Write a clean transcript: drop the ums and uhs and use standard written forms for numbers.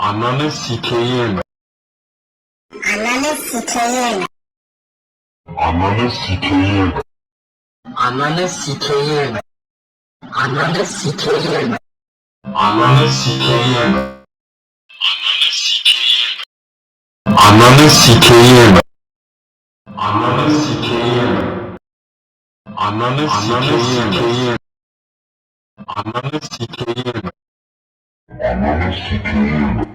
Ananı sikeyim. Ananı sikeyim. Ananı sikeyim. Ananı sikeyim. Ananı sikeyim. Ananı sikeyim. Ananı sikeyim. Ananı sikeyim. Ananı sikeyim. Ananı sikeyim. Ananı sikeyim.